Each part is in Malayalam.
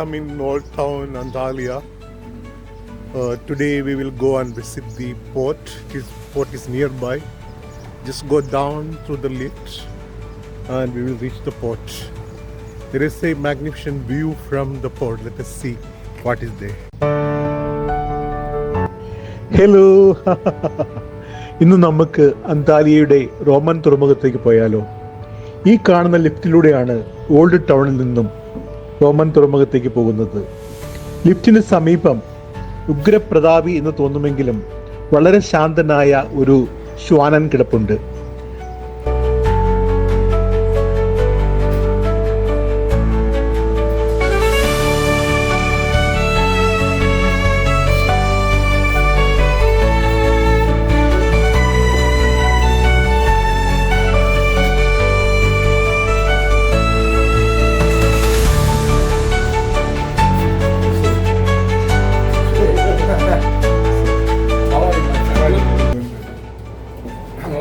am in Old Town, Antalya. Today we will go and visit the port. This port is nearby. Just go down through the lift and we will reach the port. There is a magnificent view from the port. Let us see what is there. Hello ഇന്ന് നമുക്ക് അന്താലിയയുടെ റോമൻ തുറമുഖത്തേക്ക് പോയാലോ. ഈ കാണുന്ന ലിഫ്റ്റിലൂടെയാണ് ഓൾഡ് ടൗണിൽ നിന്നും റോമൻ തുറമുഖത്തേക്ക് പോകുന്നത്. ലിഫ്റ്റിന് സമീപം ഉഗ്രപ്രതാപി എന്ന് തോന്നുമെങ്കിലും വളരെ ശാന്തനായ ഒരു ശ്വാനൻ കിടപ്പുണ്ട്.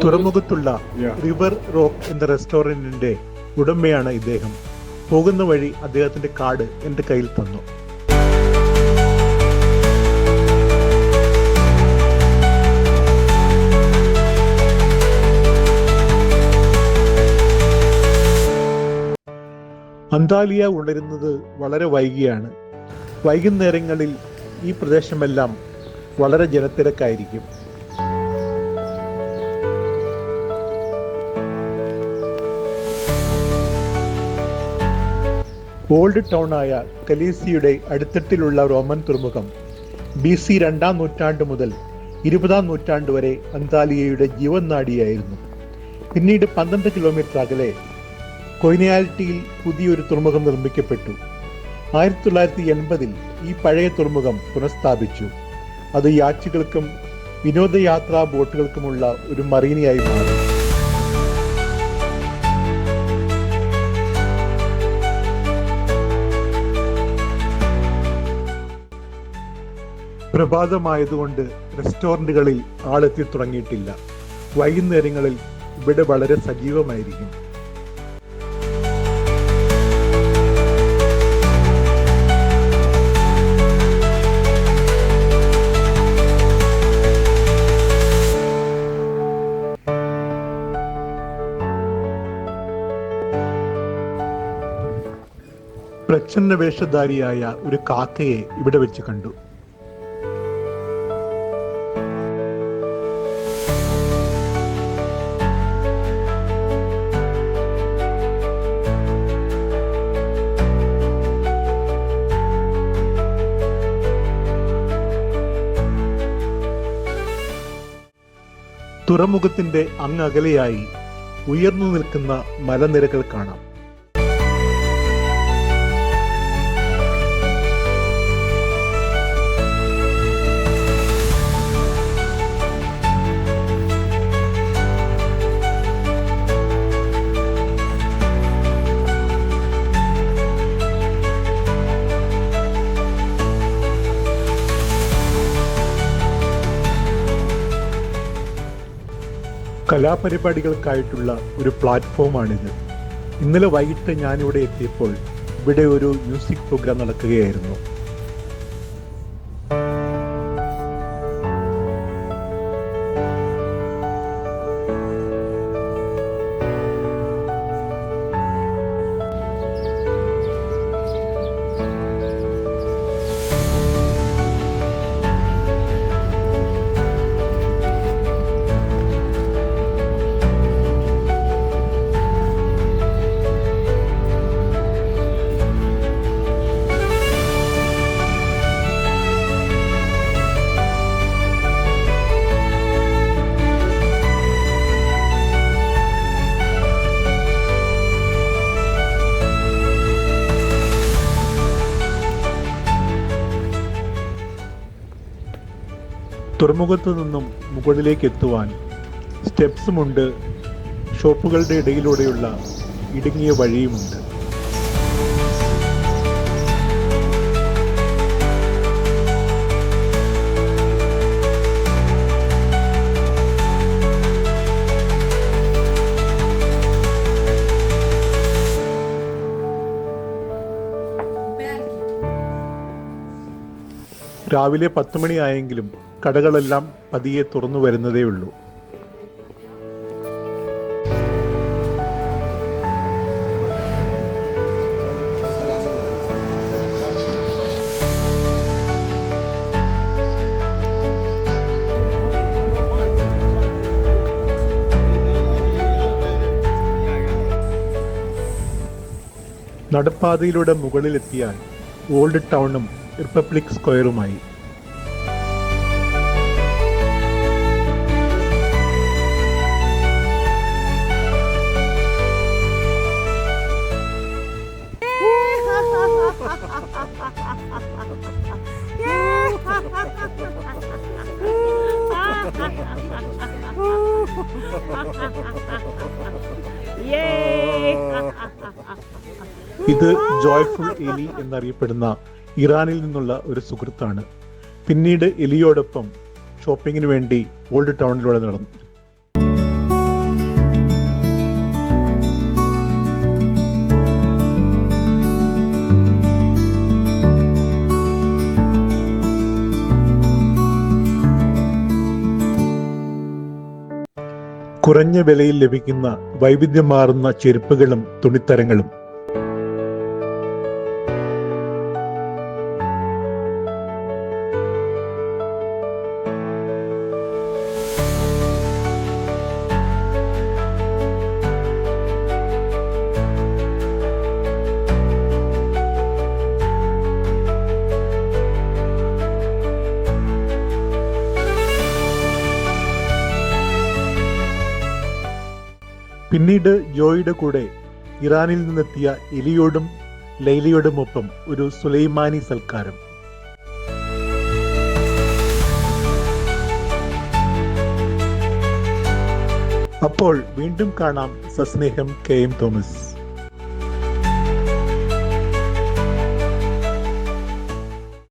തുറമുഖത്തുള്ള റിവർ റോക്ക് എന്ന റെസ്റ്റോറൻറ്റിന്റെ ഉടമയാണ് ഇദ്ദേഹം. പോകുന്ന വഴി അദ്ദേഹത്തിന്റെ കാർഡ് എൻ്റെ കയ്യിൽ തന്നു. അന്താലിയ ഉണരുന്നത് വളരെ വൈകിയാണ്. വൈകുന്നേരങ്ങളിൽ ഈ പ്രദേശമെല്ലാം വളരെ ജനത്തിരക്കായിരിക്കും. ഓൾഡ് ടൗണായ കലീസിയുടെ അടിത്തട്ടിലുള്ള റോമൻ തുറമുഖം BC 2-ാം നൂറ്റാണ്ട് മുതൽ 20-ാം നൂറ്റാണ്ട് വരെ അന്താലിയയുടെ ജീവനാഡിയായിരുന്നു. പിന്നീട് 12 കിലോമീറ്റർ അകലെ കൊയിനാലിറ്റിയിൽ പുതിയൊരു തുറമുഖം നിർമ്മിക്കപ്പെട്ടു. 1980-ൽ ഈ പഴയ തുറമുഖം പുനഃസ്ഥാപിച്ചു. അത് യാത്രികൾക്കും വിനോദയാത്രാ ബോട്ടുകൾക്കുമുള്ള ഒരു മറീനയായി മാറി. പ്രഭാതമായതുകൊണ്ട് റെസ്റ്റോറൻറ്റുകളിൽ ആളെത്തി തുടങ്ങിയിട്ടില്ല. വൈകുന്നേരങ്ങളിൽ ഇവിടെ വളരെ സജീവമായിരിക്കും. പ്രച്ഛന്ന വേഷധാരിയായ ഒരു കാക്കയെ ഇവിടെ വെച്ച് കണ്ടു. തുറമുഖത്തിന്റെ അങ്ങകലെയായി ഉയർന്നു നിൽക്കുന്ന മലനിരകൾ കാണാം. കലാപരിപാടികൾക്കായിട്ടുള്ള ഒരു പ്ലാറ്റ്ഫോമാണിത്. ഇന്നലെ വൈകിട്ട് ഞാനിവിടെ എത്തിയപ്പോൾ ഇവിടെ ഒരു മ്യൂസിക് പ്രോഗ്രാം നടക്കുകയായിരുന്നു. തുറമുഖത്തു നിന്നും മുകളിലേക്ക് എത്തുവാൻ സ്റ്റെപ്സുമുണ്ട്. ഷോപ്പുകളുടെ ഇടയിലൂടെയുള്ള ഇടുങ്ങിയ വഴിയുമുണ്ട്. രാവിലെ 10 മണിയായെങ്കിലും കടകളെല്ലാം പതിയെ തുറന്നു വരുന്നതേ ഉള്ളൂ. നടപ്പാതയിലൂടെ മുകളിലെത്തിയാൽ ഓൾഡ് ടൗണും റിപ്പബ്ലിക് സ്ക്വയറുമായി. ഇത് ജോയ്ഫുൾ എലി എന്നറിയപ്പെടുന്ന ഇറാനിൽ നിന്നുള്ള ഒരു സുഹൃത്താണ്. പിന്നീട് എലിയോടൊപ്പം ഷോപ്പിങ്ങിന് വേണ്ടി ഓൾഡ് ടൗണിലൂടെ നടന്നു. കുറഞ്ഞ വിലയിൽ ലഭിക്കുന്ന വൈവിധ്യമാർന്ന ചെരുപ്പുകളും തുണിത്തരങ്ങളും. പിന്നീട് ജോയുടെ കൂടെ ഇറാനിൽ നിന്നെത്തിയ എലിയോടും ലൈലയോടുമൊപ്പം ഒരു സുലൈമാനി സൽക്കാരം. അപ്പോൾ വീണ്ടും കാണാം. സസ്നേഹം, കെ എം തോമസ്.